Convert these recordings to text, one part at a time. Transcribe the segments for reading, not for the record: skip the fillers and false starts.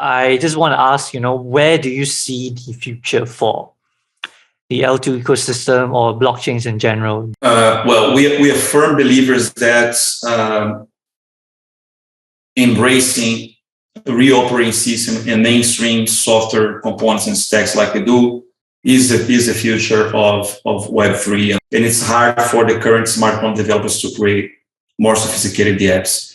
I just want to ask, where do you see the future for the L2 ecosystem or blockchains in general? Well, we are firm believers that embracing a real operating system and mainstream software components and stacks like we do is the future of Web3. And it's hard for the current smartphone developers to create more sophisticated apps.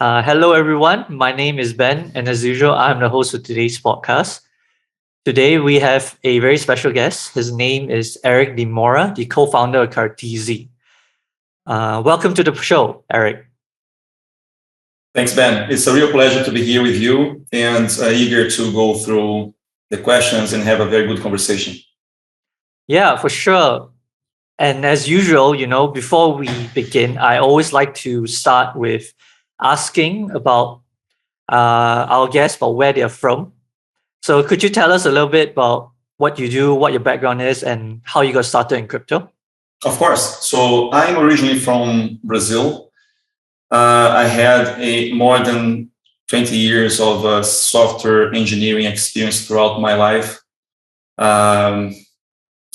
Hello, everyone. My name is Ben, and as usual, I'm the host of today's podcast. Today, we have a very special guest. His name is Erick De Moura, the co-founder of Cartesi. Welcome to the show, Erick. Thanks, Ben. It's a real pleasure to be here with you and eager to go through the questions and have a very good conversation. Yeah, for sure. And as usual, before we begin, I always like to start with asking about our guests, about where they're from. So could you tell us a little bit about what you do, what your background is, and how you got started in crypto? Of course. So I'm originally from Brazil. I had more than 20 years of software engineering experience throughout my life.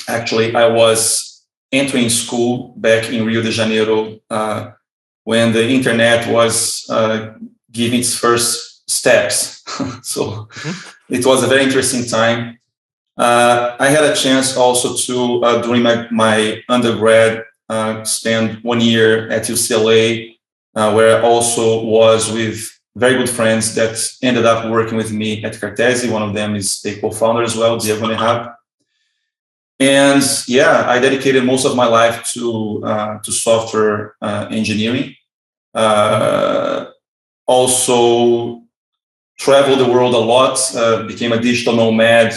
Actually, I was entering school back in Rio de Janeiro when the internet was giving its first steps. So it was a very interesting time. I had a chance also to, during my undergrad, spend 1 year at UCLA, where I also was with very good friends that ended up working with me at Cartesi. One of them is a co-founder as well, Diego Nehab. And yeah, I dedicated most of my life to software engineering. Also traveled the world a lot, became a digital nomad,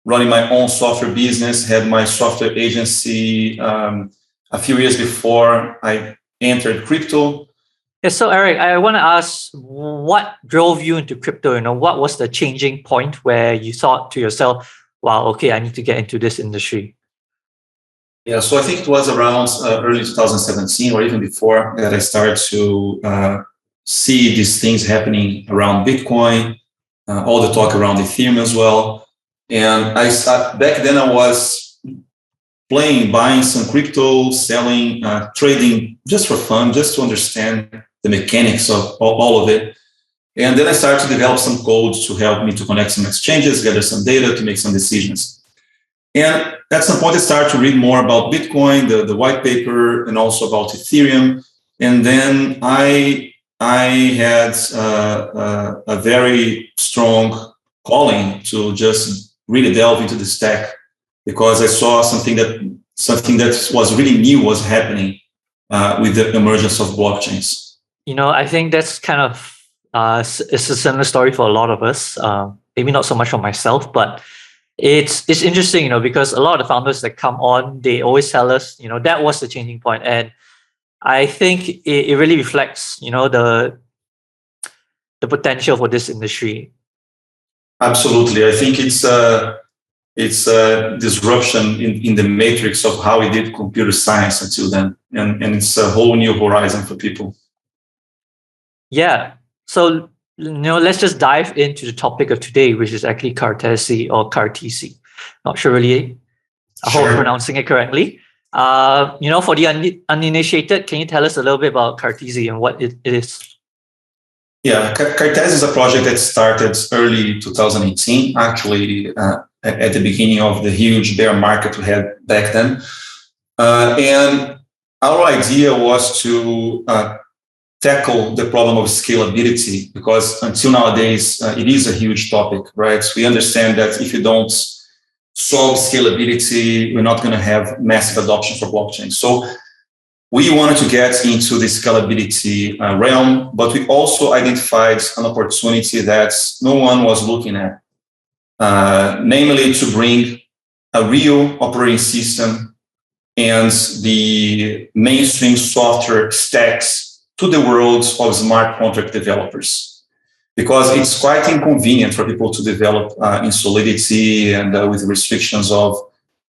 running my own software business, had my software agency a few years before I entered crypto. Yeah, so Erick, I want to ask, what drove you into crypto? What was the changing point where you thought to yourself, wow, okay, I need to get into this industry? Yeah, so I think it was around early 2017 or even before that I started to see these things happening around Bitcoin, all the talk around Ethereum as well. And back then I was buying some crypto, selling, trading just for fun, just to understand the mechanics of all of it. And then I started to develop some code to help me to connect some exchanges, gather some data to make some decisions. And at some point, I started to read more about Bitcoin, the white paper, and also about Ethereum. And then I had a very strong calling to just really delve into the stack, because I saw something that was really new was happening with the emergence of blockchains. I think that's kind of it's a similar story for a lot of us. Maybe not so much for myself, but it's interesting, because a lot of the founders that come on, they always tell us, that was the changing point. And I think it really reflects, the potential for this industry. Absolutely. I think it's a disruption in the matrix of how we did computer science until then. And it's a whole new horizon for people. Yeah. So, let's just dive into the topic of today, which is actually Cartesi or Cartesi. Not sure really, I hope I'm pronouncing it correctly. For the uninitiated, can you tell us a little bit about Cartesi and what it is? Yeah, Cartesi is a project that started early 2018, actually at the beginning of the huge bear market we had back then. And our idea was to tackle the problem of scalability, because until nowadays, it is a huge topic, right? So we understand that if you don't solve scalability, we're not going to have massive adoption for blockchain. So we wanted to get into the scalability realm, but we also identified an opportunity that no one was looking at, namely to bring a real operating system and the mainstream software stacks to the world of smart contract developers. Because it's quite inconvenient for people to develop in Solidity and with restrictions of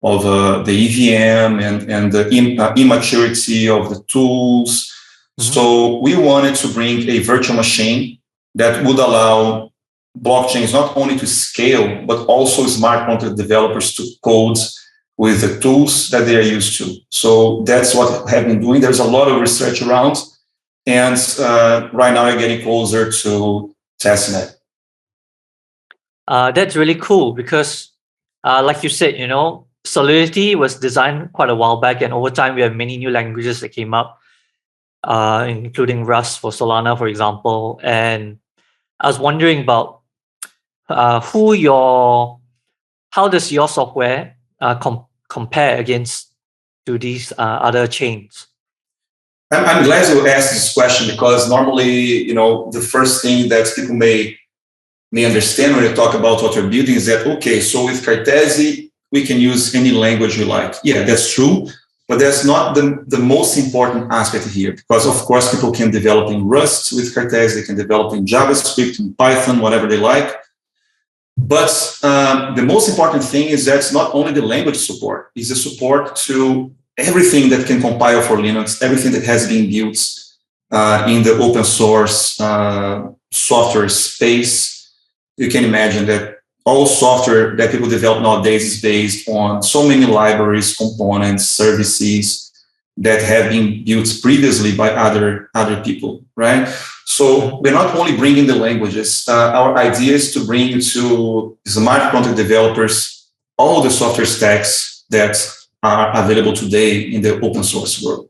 the EVM and the immaturity of the tools. Mm-hmm. So we wanted to bring a virtual machine that would allow blockchains not only to scale, but also smart contract developers to code with the tools that they are used to. So that's what I've been doing. There's a lot of research around, and right now I'm getting closer to testnet. That's really cool because, like you said, Solidity was designed quite a while back, and over time we have many new languages that came up, including Rust for Solana, for example. And I was wondering about how does your software compare against to these other chains? I'm glad you asked this question because normally, the first thing that people may understand when you talk about what you're building is that, okay, so with Cartesi, we can use any language we like. Yeah, that's true, but that's not the most important aspect here, because of course people can develop in Rust with Cartesi, they can develop in JavaScript, in Python, whatever they like. But the most important thing is that it's not only the language support, it's the support to everything that can compile for Linux, everything that has been built in the open source software space. You can imagine that all software that people develop nowadays is based on so many libraries, components, services that have been built previously by other people, right? So we're not only bringing the languages. Our idea is to bring to smart contract developers all the software stacks that are available today in the open source world.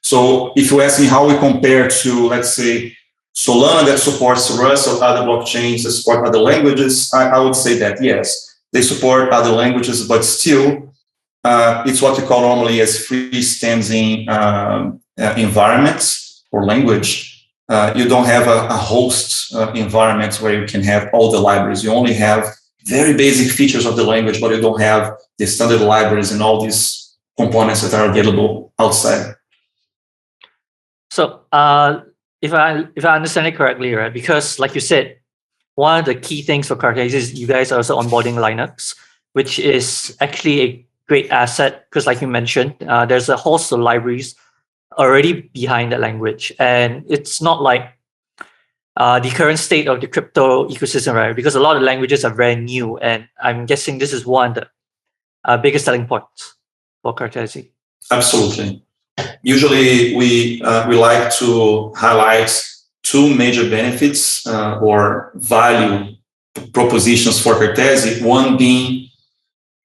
So if you ask me how we compare to, let's say, Solana that supports Rust or other blockchains that support other languages, I would say that yes, they support other languages, but still it's what we call normally as freestanding environments or language. You don't have a host environment where you can have all the libraries. You only have very basic features of the language, but you don't have the standard libraries and all these components that are available outside. So if I understand it correctly, right? Because like you said, one of the key things for Cartesi is you guys are also onboarding Linux, which is actually a great asset because, like you mentioned, there's a host of libraries already behind that language, and it's not like the current state of the crypto ecosystem, right? Because a lot of languages are very new, and I'm guessing this is one of the biggest selling points for Cartesi. Absolutely. Usually, we like to highlight two major benefits or value propositions for Cartesi. One being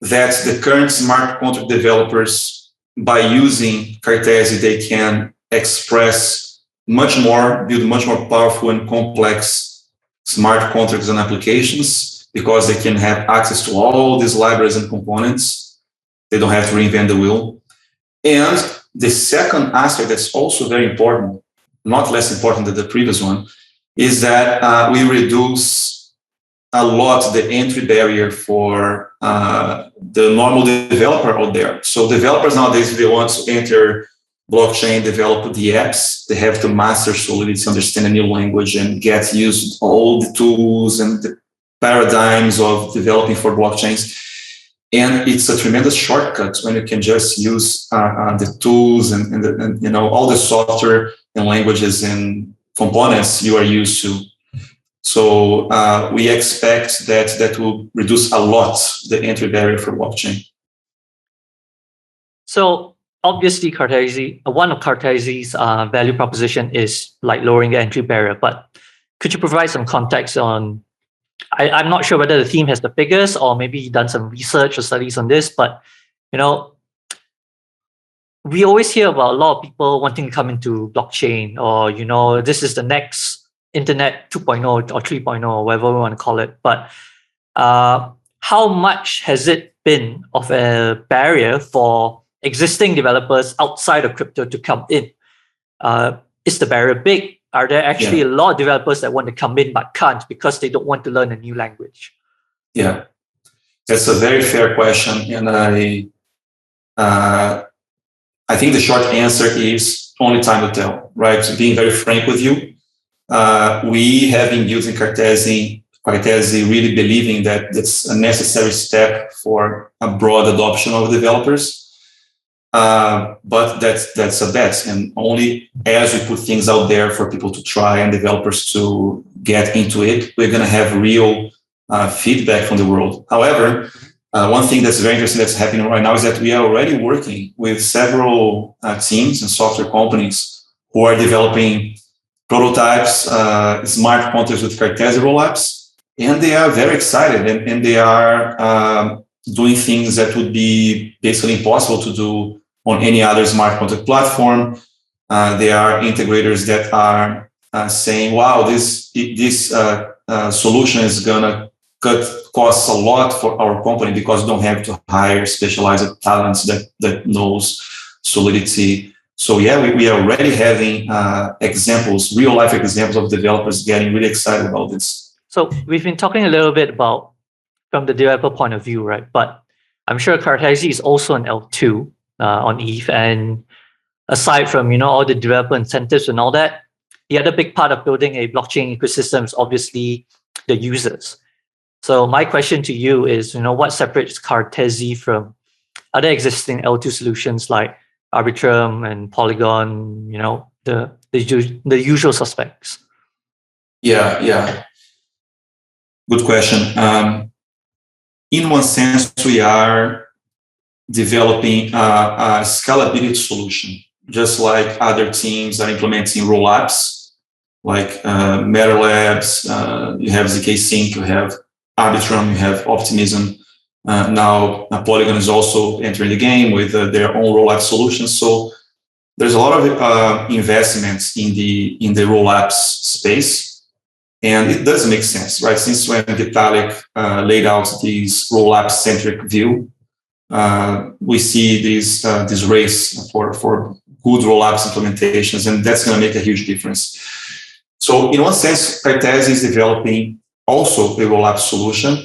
that the current smart contract developers, by using Cartesi, they can express much more, build much more powerful and complex smart contracts and applications because they can have access to all these libraries and components. They don't have to reinvent the wheel. And the second aspect that's also very important, not less important than the previous one, is that we reduce a lot the entry barrier for the normal developer out there. So developers nowadays, if they want to enter blockchain, develop the apps, they have to master Solidity, understand a new language, and get used to all the tools and the paradigms of developing for blockchains. And it's a tremendous shortcut when you can just use the tools and all the software and languages and components you are used to. So we expect that will reduce a lot the entry barrier for blockchain. So obviously, one of Cartesi's value proposition is like lowering the entry barrier. But could you provide some context on? I'm not sure whether the team has the figures or maybe you've done some research or studies on this, but we always hear about a lot of people wanting to come into blockchain, or this is the next internet 2.0 or 3.0 or whatever we want to call it. But how much has it been of a barrier for existing developers outside of crypto to come in? Is the barrier big? Are there actually a lot of developers that want to come in but can't because they don't want to learn a new language? Yeah, that's a very fair question, and I think the short answer is only time will tell. Right, so being very frank with you, we have been using Cartesi really believing that it's a necessary step for a broad adoption of developers. But that's a bet, and only as we put things out there for people to try and developers to get into it, we're going to have real feedback from the world. However, one thing that's very interesting that's happening right now is that we are already working with several teams and software companies who are developing prototypes, smart contracts with Cartesi rollups, and they are very excited, and they are doing things that would be basically impossible to do on any other smart contract platform. There are integrators that are saying, wow, this solution is going to cut costs a lot for our company because we don't have to hire specialized talents that knows Solidity. So yeah, we are already having examples, real life examples of developers getting really excited about this. So we've been talking a little bit about from the developer point of view, right? But I'm sure Cartesi is also an L2 on ETH, and aside from all the developer incentives and all that, the other big part of building a blockchain ecosystem is obviously the users. So my question to you is, what separates Cartesi from other existing L2 solutions like Arbitrum and Polygon? The usual suspects. Yeah. Good question. In one sense, we are developing a scalability solution, just like other teams are implementing rollups, like Matter Labs, you have ZK Sync, you have Arbitrum, you have Optimism. Now Polygon is also entering the game with their own rollup solutions. So there's a lot of investments in the rollups space. And it does make sense, right? Since when Vitalik laid out this rollup-centric view, we see this race for good rollups implementations, and that's going to make a huge difference. So in one sense, Cartesi is developing also a rollup solution.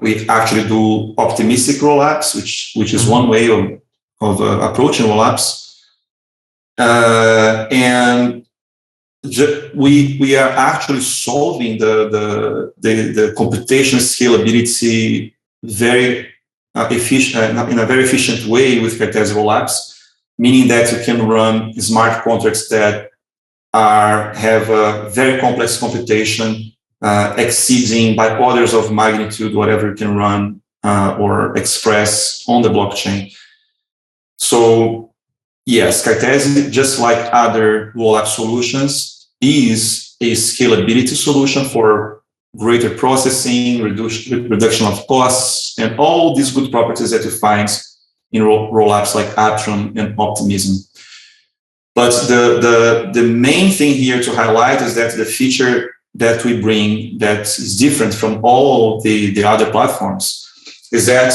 We actually do optimistic rollups, which is one way of approaching rollups. And we are actually solving the computation scalability very efficient in a very efficient way with Cartesi rollups, meaning that you can run smart contracts that have a very complex computation, exceeding by orders of magnitude whatever you can run or express on the blockchain. So yes, Cartesi, just like other rollup solutions, is a scalability solution for greater processing, reduction of costs, and all these good properties that you find in rollups like Arbitrum and Optimism. But the main thing here to highlight is that the feature that we bring that is different from all the other platforms is that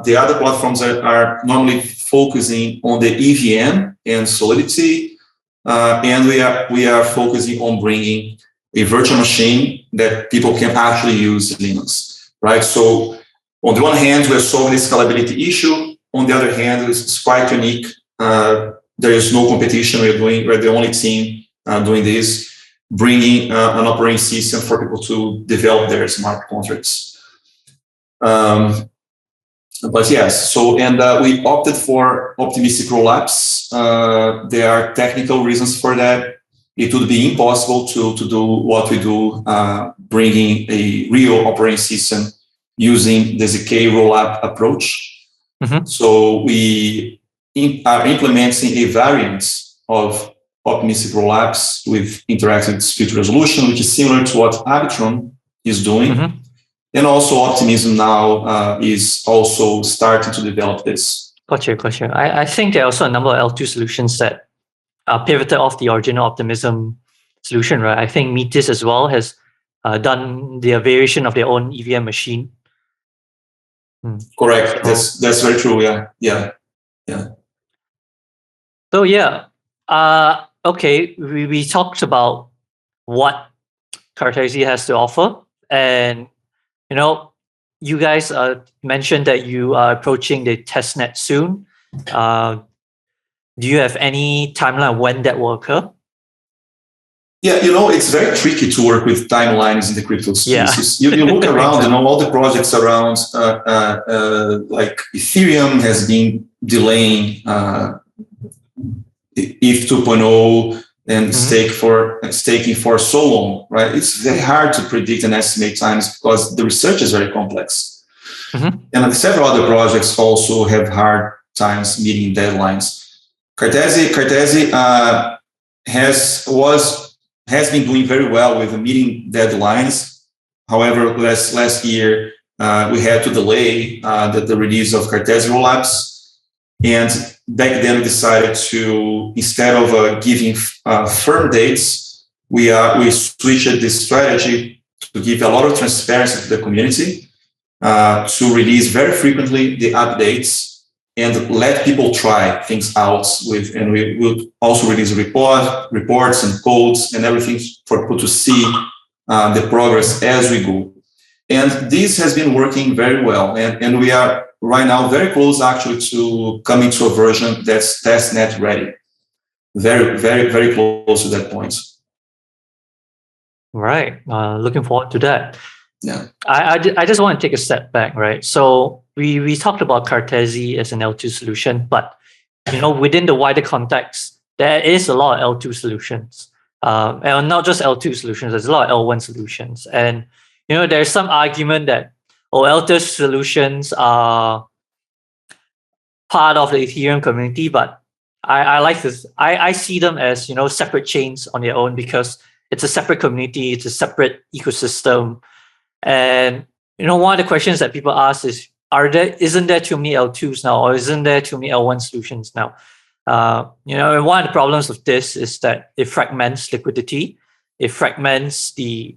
the other platforms are normally focusing on the EVM and Solidity, and we are focusing on bringing a virtual machine that people can actually use in Linux, right? So on the one hand, we're solving the scalability issue. On the other hand, it's quite unique. There is no competition. We're the only team doing this, bringing an operating system for people to develop their smart contracts. But yes, we opted for optimistic rollups. There are technical reasons for that. It would be impossible to do what we do, bringing a real operating system using the ZK rollup approach. Mm-hmm. So we are implementing a variant of optimistic rollups with interactive dispute resolution, which is similar to what Arbitrum is doing. Mm-hmm. And also Optimism now is also starting to develop this. Gotcha. I think there are also a number of L2 solutions that are pivoted off the original Optimism solution, right? I think Metis as well has done their variation of their own EVM machine. Correct. So, that's very true. Yeah. Yeah. So yeah, okay, we talked about what Cartesi has to offer, and you know, you guys mentioned that you are approaching the testnet soon. Do you have any timeline when that will occur? Yeah, it's very tricky to work with timelines in the crypto space. Yeah. You look around, all the projects around, like Ethereum has been delaying ETH 2.0 and staking for so long, right? It's very hard to predict and estimate times because the research is very complex. And several other projects also have hard times meeting deadlines. Cartesi has been doing very well with meeting deadlines. However, last year we had to delay the release of Cartesi rollups. And back then we decided to, instead of giving firm dates, we switched this strategy to give a lot of transparency to the community, to release very frequently the updates and let people try things out with, and we will also release reports and codes and everything for people to see the progress as we go. And this has been working very well. And we are right now very close actually to coming to a version that's testnet ready. Very, very, very close to that point. Right. Looking forward to that. Yeah. I just want to take a step back, right? So we talked about Cartesi as an L2 solution, but within the wider context, there is a lot of L2 solutions. And not just L2 solutions, there's a lot of L1 solutions. And there's some argument that L2 solutions are part of the Ethereum community, but I like this. I see them as separate chains on their own because it's a separate community, it's a separate ecosystem. And one of the questions that people ask is, isn't there too many L2s now, or isn't there too many L1 solutions now? And one of the problems with this is that it fragments liquidity, it fragments the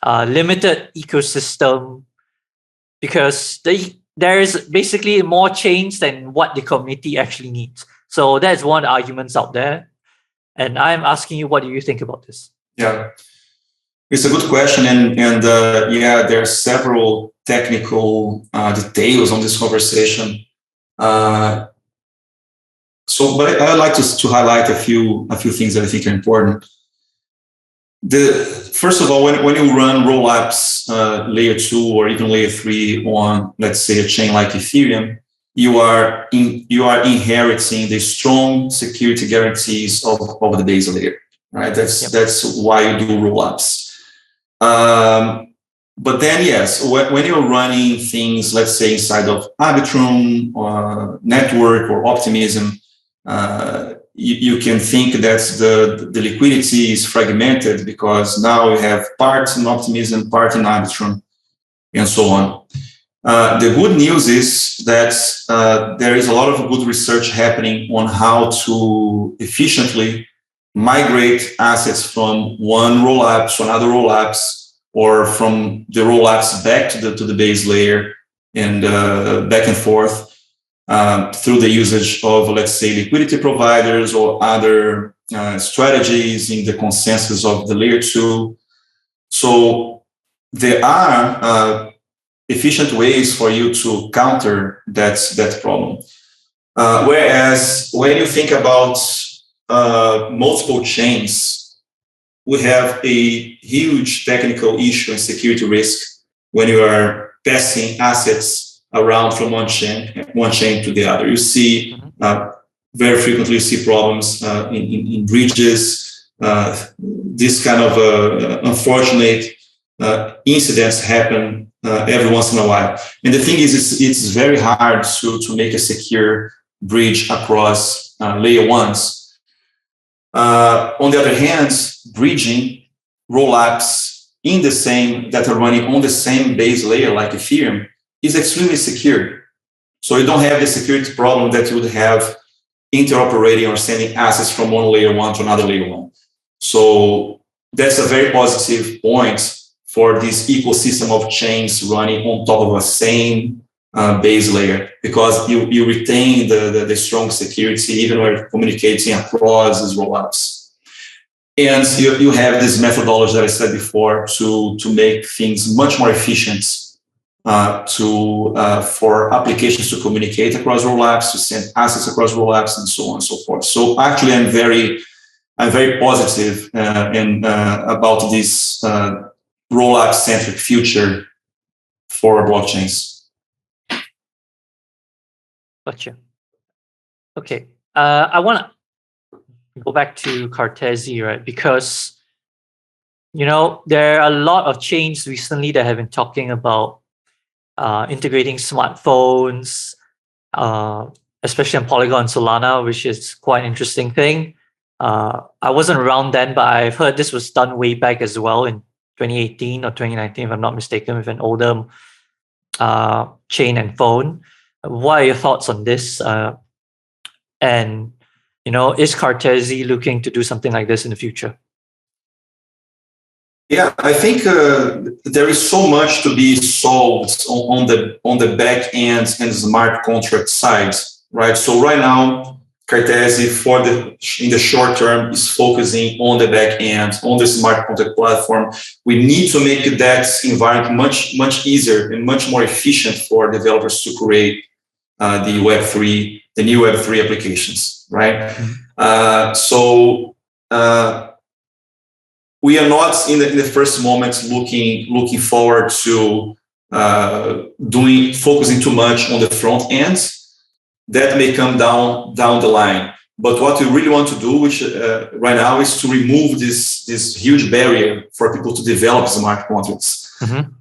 limited ecosystem, because there is basically more chains than what the community actually needs. So that's one of the arguments out there. And I'm asking you, what do you think about this? Yeah. It's a good question, and yeah, there are several technical details on this conversation. But I'd like to highlight a few things that I think are important. First of all, when you run rollups, layer 2 or even layer 3 on, let's say, a chain like Ethereum, you are inheriting the strong security guarantees of the base layer, right? That's why you do rollups. But then, yes, when you're running things, let's say, inside of Arbitrum or Network or Optimism, you can think that the liquidity is fragmented because now you have parts in Optimism, part in Arbitrum, and so on. The good news is that there is a lot of good research happening on how to efficiently migrate assets from one rollup to another rollups, or from the rollups back to the base layer, and back and forth through the usage of, let's say, liquidity providers or other strategies in the consensus of the layer 2. So there are efficient ways for you to counter that problem. Whereas when you think about multiple chains, we have a huge technical issue and security risk when you are passing assets around from one chain to the other. You see very frequently, you see problems in bridges. This kind of unfortunate incidents happen every once in a while. And the thing is, it's very hard to make a secure bridge across layer 1s. On the other hand, bridging rollups that are running on the same base layer like Ethereum is extremely secure. So you don't have the security problem that you would have interoperating or sending assets from one layer 1 to another layer 1. So that's a very positive point for this ecosystem of chains running on top of a same base layer. because you retain the strong security even when you're communicating across these rollups. And you have this methodology that I said before to make things much more efficient for applications to communicate across rollups, to send assets across rollups, and so on and so forth. So actually, I'm very positive about this rollup-centric future for blockchains. Gotcha. Okay. I want to go back to Cartesi, right? Because, there are a lot of chains recently that have been talking about integrating smartphones, especially on Polygon and Solana, which is quite an interesting thing. I wasn't around then, but I've heard this was done way back as well in 2018 or 2019, if I'm not mistaken, with an older chain and phone. What are your thoughts on this? And, is Cartesi looking to do something like this in the future? Yeah, I think there is so much to be solved on the back end and smart contract side, right? So right now, Cartesi in the short term is focusing on the back end, on the smart contract platform. We need to make that environment much easier and much more efficient for developers to create the new Web3 applications, right? Mm-hmm. We are not in the first moment looking forward to focusing too much on the front end. That may come down the line. But what we really want to do, which right now, is to remove this huge barrier for people to develop smart contracts. Mm-hmm.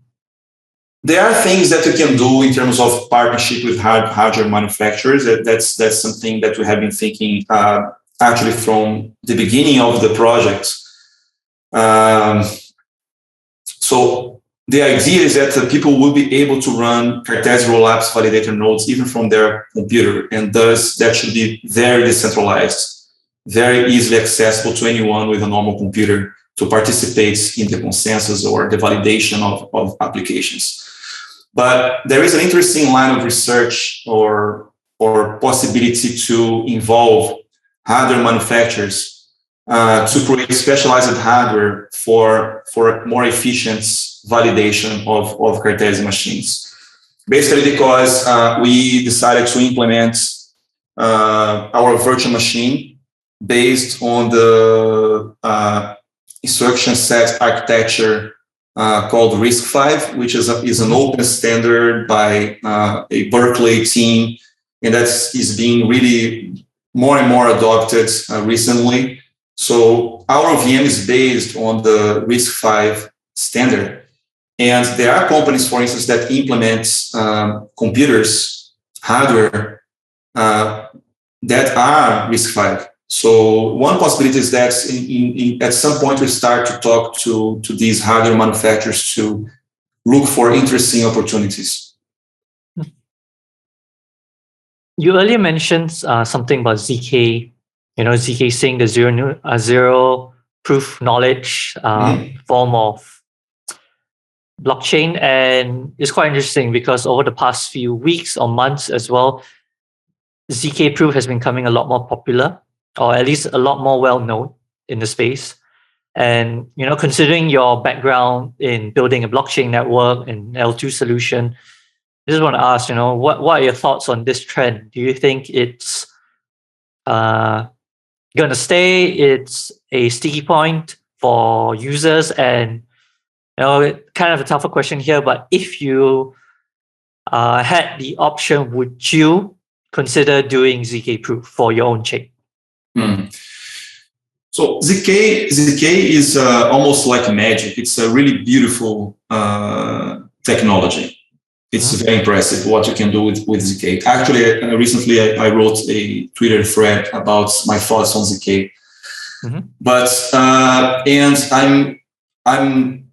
There are things that you can do in terms of partnership with hardware manufacturers. That's something that we have been thinking actually from the beginning of the project. So the idea is that people will be able to run Cartesi rollups validator nodes even from their computer, and thus that should be very decentralized, very easily accessible to anyone with a normal computer to participate in the consensus or the validation of applications. But there is an interesting line of research or possibility to involve hardware manufacturers to create specialized hardware for more efficient validation of Cartesi machines. Basically because we decided to implement our virtual machine based on the instruction set architecture called RISC-V, which is an open standard by a Berkeley team, and that is being really more and more adopted recently. So our VM is based on the RISC-V standard. And there are companies, for instance, that implement computers, hardware, that are RISC-V. So one possibility is that at some point we start to talk to these hardware manufacturers to look for interesting opportunities. You earlier mentioned something about ZK. ZK saying the zero proof knowledge form of blockchain, and it's quite interesting because over the past few weeks or months as well, ZK proof has been becoming a lot more popular, or at least a lot more well known in the space. And considering your background in building a blockchain network and L2 solution, I just want to ask, what are your thoughts on this trend? Do you think it's going to stay? It's a sticky point for users, and kind of a tougher question here, but if you had the option, would you consider doing ZK proof for your own chain? So ZK is almost like magic. It's a really beautiful technology. It's very impressive what you can do with ZK. Actually, recently I wrote a Twitter thread about my thoughts on ZK. But and I'm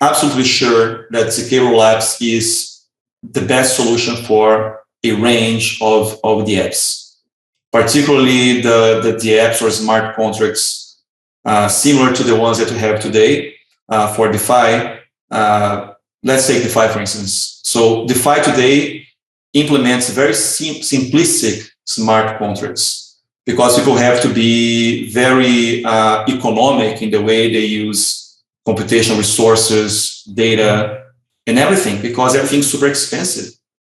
absolutely sure that ZK rollups is the best solution for a range of the apps, particularly the apps or smart contracts similar to the ones that we have today for DeFi. Let's take DeFi, for instance. So DeFi today implements very simplistic smart contracts, because people have to be very economic in the way they use computational resources, data, and everything, because everything's super expensive,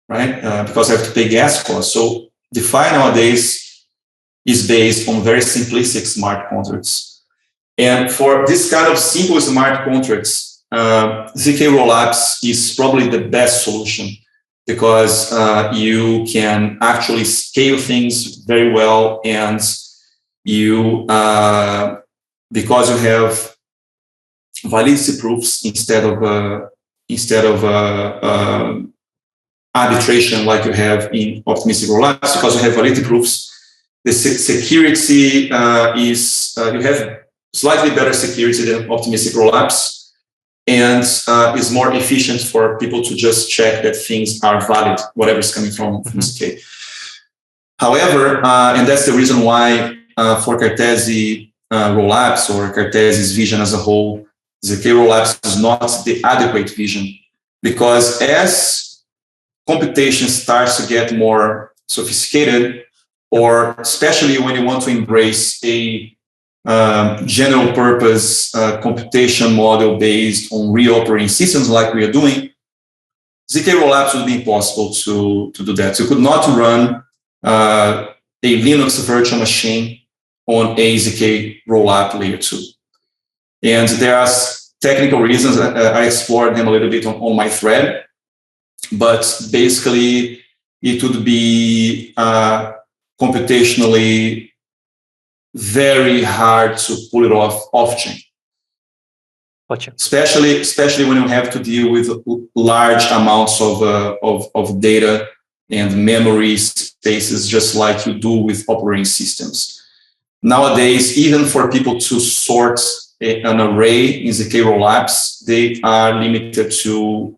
right? Because they have to pay gas costs. So DeFi nowadays is based on very simplistic smart contracts. And for this kind of simple smart contracts, ZK Rollups is probably the best solution, because you can actually scale things very well, and you, because you have validity proofs instead of arbitration like you have in optimistic rollups, because you have validity proofs, the security is, you have slightly better security than optimistic rollups, and is more efficient for people to just check that things are valid, whatever is coming from ZK. However, and that's the reason why for Cartesi rollups, or Cartesi's vision as a whole, ZK rollups is not the adequate vision, because as computation starts to get more sophisticated, or especially when you want to embrace a general purpose computation model based on real operating systems like we are doing, ZK rollups would be impossible to do that. So you could not run a Linux virtual machine on a ZK rollup layer 2. And there are technical reasons. I explored them a little bit on my thread, but basically it would be computationally very hard to pull it off-chain. Gotcha. Especially when you have to deal with large amounts of data and memory spaces, just like you do with operating systems. Nowadays, even for people to sort an array in ZK rollups, they are limited to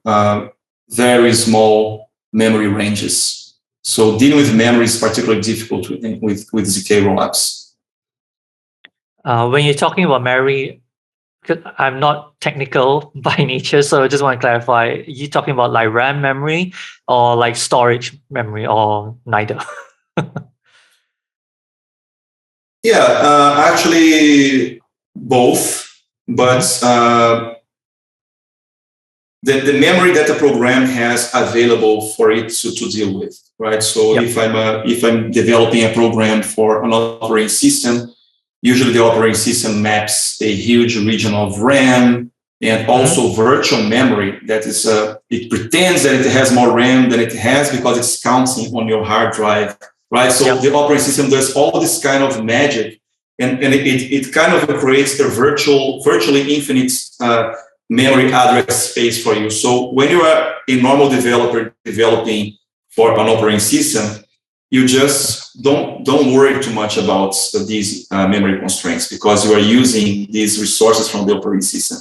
very small memory ranges. So dealing with memory is particularly difficult with ZK rollups. When you're talking about memory, I'm not technical by nature, so I just want to clarify, are you talking about like RAM memory or like storage memory, or neither? Yeah, actually both, but the memory that the program has available for it to deal with, right? So if I'm developing a program for an operating system, usually the operating system maps a huge region of RAM and also virtual memory. That is, it pretends that it has more RAM than it has because it's counting on your hard drive, right? So the operating system does all this kind of magic, and it kind of creates a virtually infinite memory address space for you. So when you are a normal developer developing for an operating system, you just don't worry too much about these memory constraints, because you are using these resources from the operating system.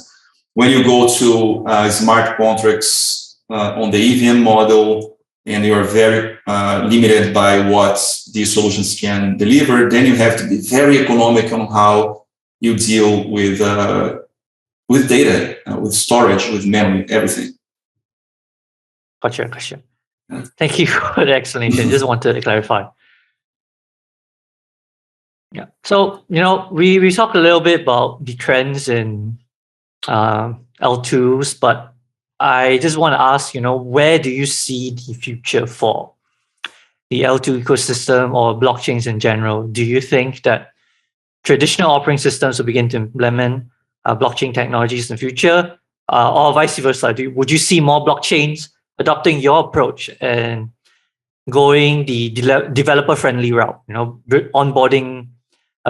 When you go to smart contracts on the EVM model, and you are very limited by what these solutions can deliver, then you have to be very economic on how you deal with data, with storage, with memory, everything. Gotcha. Thank you for the explanation. Just wanted to clarify. Yeah. So, we talked a little bit about the trends in L2s, but I just want to ask, where do you see the future for the L2 ecosystem or blockchains in general? Do you think that traditional operating systems will begin to implement blockchain technologies in the future, or vice versa? Would you see more blockchains adopting your approach and going the developer-friendly route, onboarding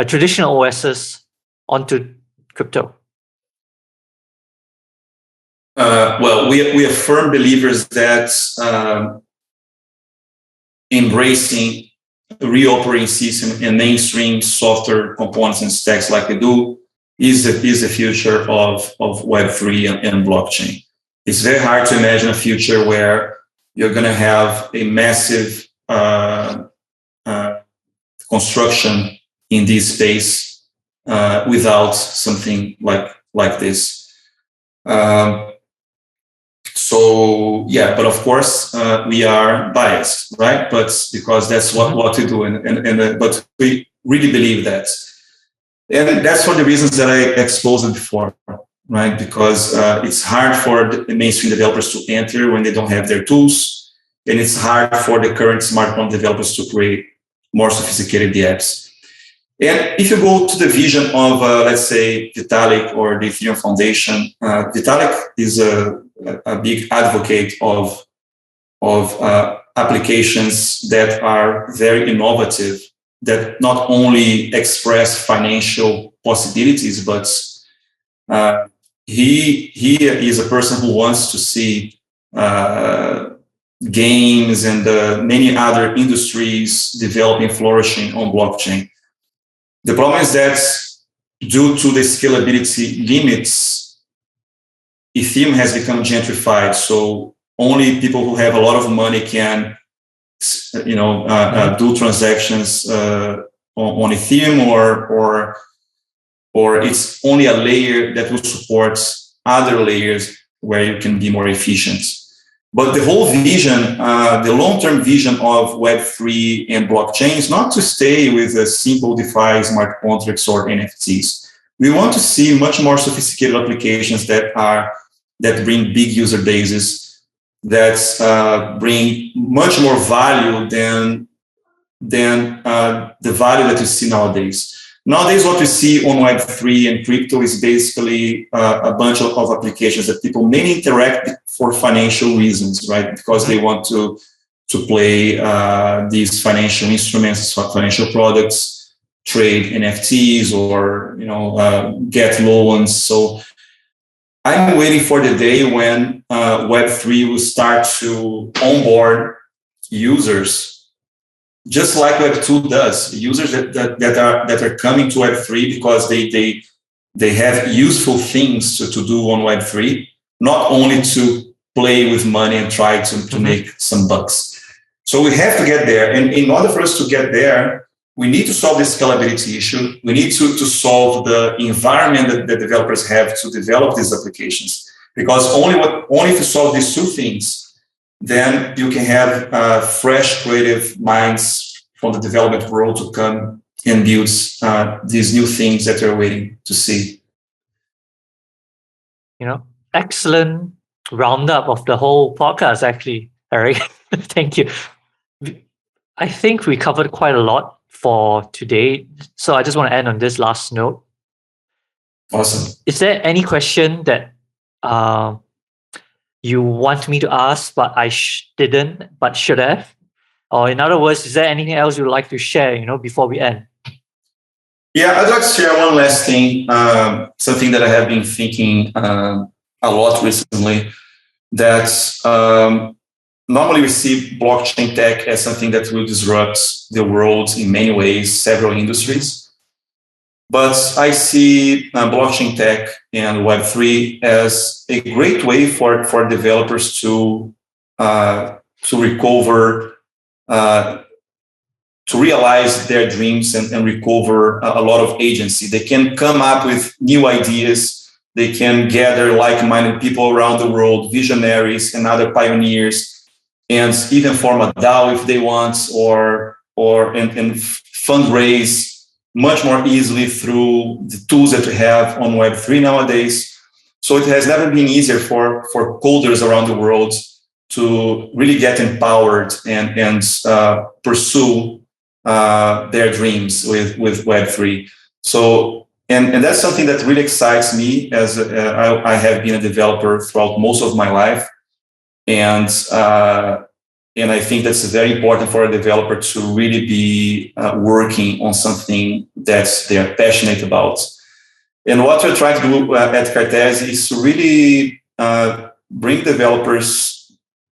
traditional OSs onto crypto? Well, we are firm believers that embracing a real operating system and mainstream software components and stacks like we do is the future of Web3 and blockchain. It's very hard to imagine a future where you're going to have a massive construction in this space without something like this. So yeah, but of course we are biased, right? But because that's what we do, but we really believe that, and that's for the reasons that I exposed before, right? Because it's hard for the mainstream developers to enter when they don't have their tools, and it's hard for the current smart contract developers to create more sophisticated apps. And if you go to the vision of, let's say, Vitalik or the Ethereum Foundation, Vitalik is a big advocate of applications that are very innovative, that not only express financial possibilities, but he is a person who wants to see games and many other industries developing, flourishing on blockchain. The problem is that due to the scalability limits, Ethereum has become gentrified. So only people who have a lot of money can, do transactions on Ethereum, or it's only a layer that will support other layers where you can be more efficient. But the whole vision, the long-term vision of Web3 and blockchain is not to stay with a simple DeFi, smart contracts, or NFTs. We want to see much more sophisticated applications that bring big user bases, that bring much more value than the value that you see nowadays. Nowadays, what we see on Web3 and crypto is basically a bunch of applications that people may interact for financial reasons, right? Because they want to play these financial instruments, financial products, trade NFTs, or get loans. So I'm waiting for the day when Web3 will start to onboard users, just like Web2 does. Users that are coming to Web3 because they have useful things to do on Web3, not only to play with money and try to make some bucks. So we have to get there, and in order for us to get there, we need to solve the scalability issue. We need to solve the environment that the developers have to develop these applications. Because only if you solve these two things, then you can have fresh, creative minds from the development world to come and build these new things that you're waiting to see. Excellent roundup of the whole podcast, actually, Eric. Thank you. I think we covered quite a lot for today. So I just want to end on this last note. Awesome. Is there any question that you want me to ask, but I didn't, but should have? Or in other words, is there anything else you would like to share, before we end? Yeah, I'd like to share one last thing, something that I have been thinking a lot recently, that normally we see blockchain tech as something that will disrupt the world in many ways, several industries. But I see blockchain tech and Web3 as a great way for developers to recover, to realize their dreams and recover a lot of agency. They can come up with new ideas. They can gather like-minded people around the world, visionaries and other pioneers, and even form a DAO if they want, and fundraise much more easily through the tools that we have on Web3 nowadays. So it has never been easier for coders around the world to really get empowered and pursue their dreams with Web3. So, and that's something that really excites me, as I have been a developer throughout most of my life. And I think that's very important for a developer to really be working on something that they are passionate about. And what we're trying to do at Cartesi is to really bring developers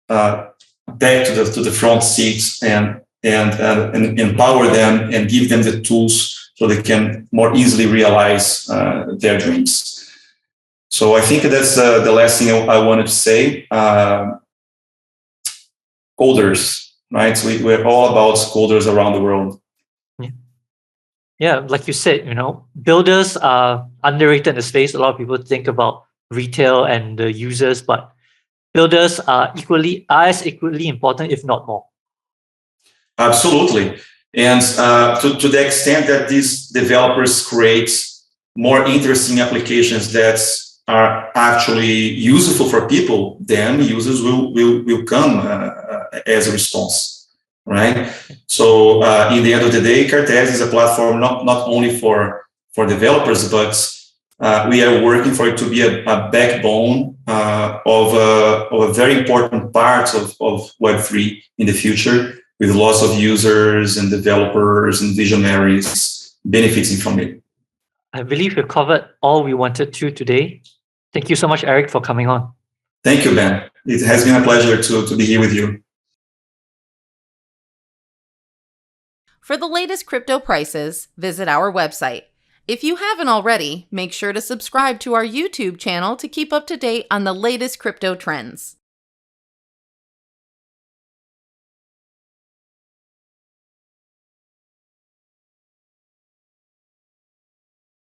back to the front seats and empower them and give them the tools so they can more easily realize their dreams. So I think that's the last thing I wanted to say. Coders, right? So we're all about coders around the world. Yeah, like you said, builders are underrated in the space. A lot of people think about retail and the users, but builders are as equally important, if not more. Absolutely. And to the extent that these developers create more interesting applications that are actually useful for people, then users will come as a response, right? So in the end of the day, Cartesi is a platform not only for developers, but we are working for it to be a backbone of a very important part of Web3 in the future, with lots of users and developers and visionaries benefiting from it. I believe we've covered all we wanted to today. Thank you so much, Erick, for coming on. Thank you, Ben. It has been a pleasure to be here with you. For the latest crypto prices, visit our website. If you haven't already, make sure to subscribe to our YouTube channel to keep up to date on the latest crypto trends.